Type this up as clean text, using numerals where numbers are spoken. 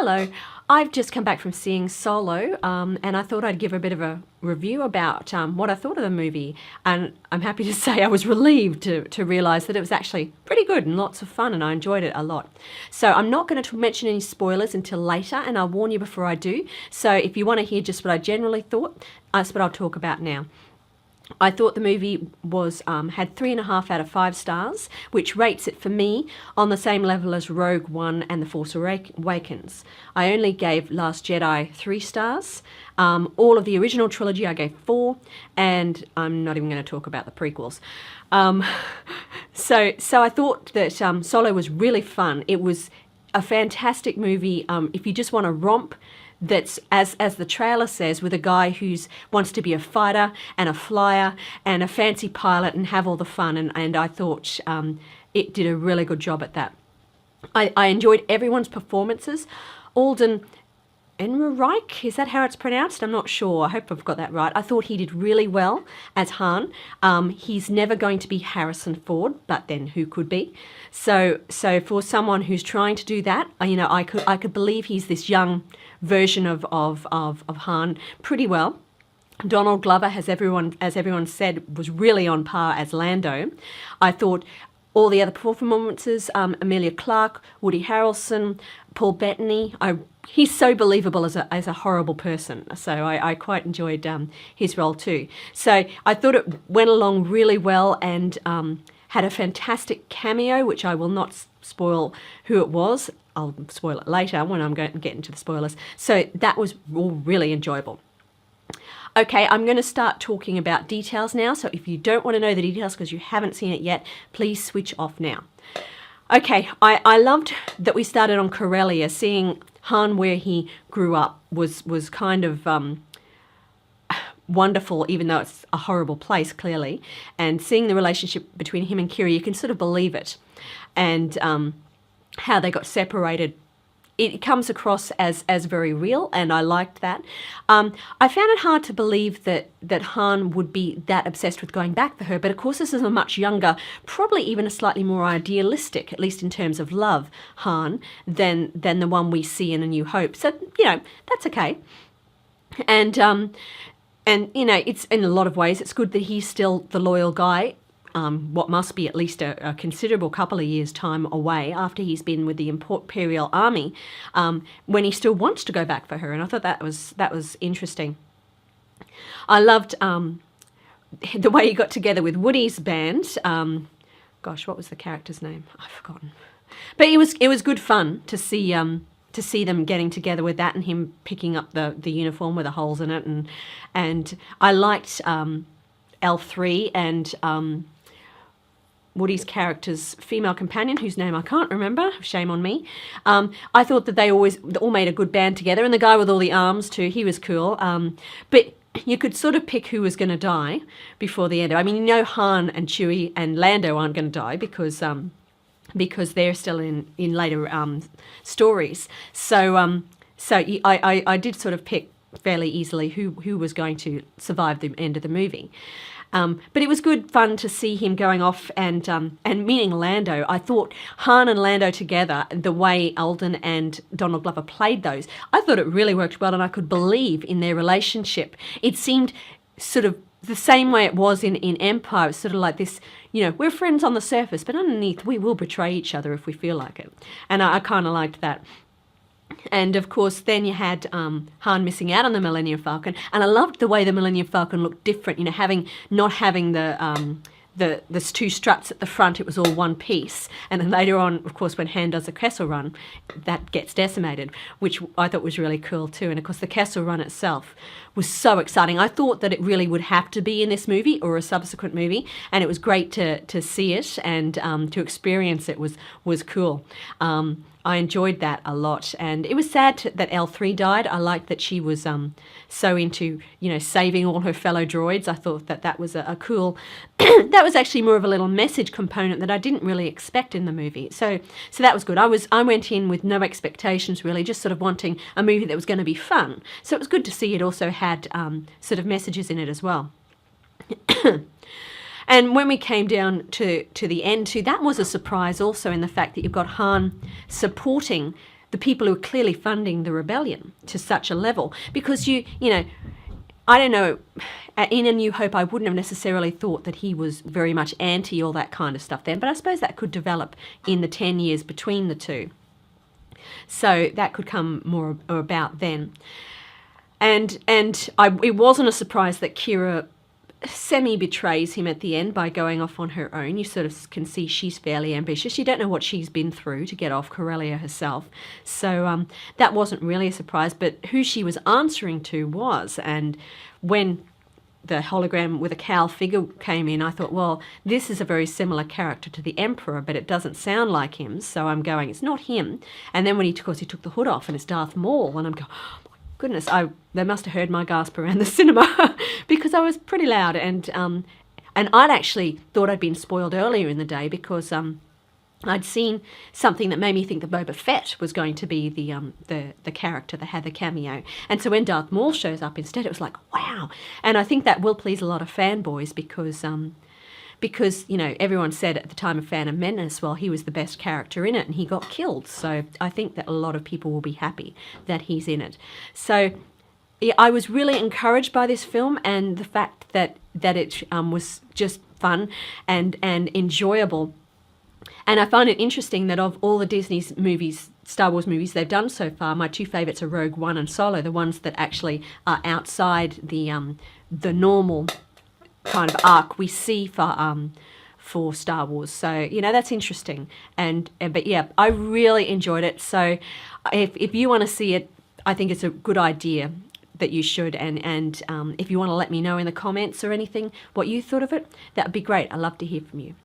Hello, I've just come back from seeing Solo, and I thought I'd give a bit of a review about what I thought of the movie. And I'm happy to say I was relieved to realise that it was actually pretty good and lots of fun, and I enjoyed it a lot. So I'm not going to mention any spoilers until later, and I'll warn you before I do. So if you want to hear just what I generally thought, that's what I'll talk about now. I thought the movie was had 3.5 out of 5 stars, which rates it for me on the same level as Rogue One and The Force Awakens. I only gave Last Jedi 3 stars. All of the original trilogy I gave 4, and I'm not even going to talk about the prequels. So I thought that Solo was really fun. It was a fantastic movie. If you just want to romp, that's, as the trailer says, with a guy who wants to be a fighter and a flyer and a fancy pilot and have all the fun, and I thought it did a really good job at that. I enjoyed everyone's performances. Alden Ehrenreich, is that how it's pronounced? I'm not sure. I hope I've got that right. I thought he did really well as Han. He's never going to be Harrison Ford, but then who could be? So for someone who's trying to do that, I could believe he's this young version of Han pretty well. Donald Glover, as everyone said, was really on par as Lando. I thought all the other performances, Emilia Clarke, Woody Harrelson, Paul Bettany, he's so believable as a horrible person. So I quite enjoyed his role too. So I thought it went along really well, and had a fantastic cameo, which I will not spoil who it was. I'll spoil it later when I'm going to get into the spoilers. So that was all really enjoyable. Okay, I'm going to start talking about details now. So if you don't want to know the details because you haven't seen it yet, please switch off now. Okay, I loved that we started on Corellia. Seeing Han where he grew up was kind of wonderful, even though it's a horrible place, clearly. And seeing the relationship between him and Kira, you can sort of believe it. And how they got separated, it comes across as very real, and I liked that. I found it hard to believe that Han would be that obsessed with going back for her, but of course this is a much younger, probably even a slightly more idealistic, at least in terms of love, Han, than the one we see in A New Hope. So, that's okay. And it's in a lot of ways, it's good that he's still the loyal guy. What must be at least a considerable couple of years' time away after he's been with the Imperial Army, when he still wants to go back for her, and I thought that was interesting. I loved the way he got together with Woody's band. Gosh, what was the character's name? I've forgotten. But it was good fun to see them getting together with that, and him picking up the uniform with the holes in it, and I liked L3 and Woody's character's female companion, whose name I can't remember, shame on me. I thought that they all made a good band together, and the guy with all the arms too, he was cool. But you could sort of pick who was going to die before the end. I mean, Han and Chewie and Lando aren't going to die because they're still in later stories. So I did sort of pick fairly easily who was going to survive the end of the movie. But it was good fun to see him going off and meaning Lando. I thought Han and Lando together, the way Alden and Donald Glover played those, I thought it really worked well, and I could believe in their relationship. It seemed sort of the same way it was in Empire. It was sort of like this, we're friends on the surface, but underneath we will betray each other if we feel like it. And I kind of liked that. And of course, then you had Han missing out on the Millennium Falcon, and I loved the way the Millennium Falcon looked different. Not having the two struts at the front, it was all one piece. And then later on, of course, when Han does a Kessel Run, that gets decimated, which I thought was really cool too. And of course, the Kessel Run itself was so exciting. I thought that it really would have to be in this movie or a subsequent movie, and it was great to see it and to experience it was cool. I enjoyed that a lot, and it was sad that L3 died. I liked that she was so into saving all her fellow droids. I thought that was a cool that was actually more of a little message component that I didn't really expect in the movie. So that was good. I went in with no expectations really, just sort of wanting a movie that was going to be fun. So it was good to see it also had sort of messages in it as well. And when we came down to the end too, that was a surprise also, in the fact that you've got Han supporting the people who are clearly funding the rebellion to such a level. Because you know, I don't know, in A New Hope I wouldn't have necessarily thought that he was very much anti all that kind of stuff then, but I suppose that could develop in the 10 years between the two. So that could come more about then. And it wasn't a surprise that Kira semi-betrays him at the end by going off on her own. You sort of can see she's fairly ambitious. You don't know what she's been through to get off Corellia herself. So that wasn't really a surprise, but who she was answering to was. And when the hologram with a cowl figure came in, I thought, well, this is a very similar character to the Emperor, but it doesn't sound like him, so I'm going, it's not him. And then when he took the hood off and it's Darth Maul, and I'm going, oh my goodness, they must have heard my gasp around the cinema because I was pretty loud. And I'd actually thought I'd been spoiled earlier in the day because I'd seen something that made me think that Boba Fett was going to be the character that had the cameo. And so when Darth Maul shows up instead, it was like, wow. And I think that will please a lot of fanboys because you know, everyone said at the time of Phantom Menace, well, he was the best character in it and he got killed. So I think that a lot of people will be happy that he's in it. So yeah, I was really encouraged by this film and the fact that it was just fun and enjoyable. And I find it interesting that of all the Disney's movies, Star Wars movies they've done so far, my two favourites are Rogue One and Solo, the ones that actually are outside the normal kind of arc we see for Star Wars. So, you know, that's interesting. But yeah, I really enjoyed it. So if you want to see it, I think it's a good idea that you should. And if you want to let me know in the comments or anything what you thought of it, that would be great. I'd love to hear from you.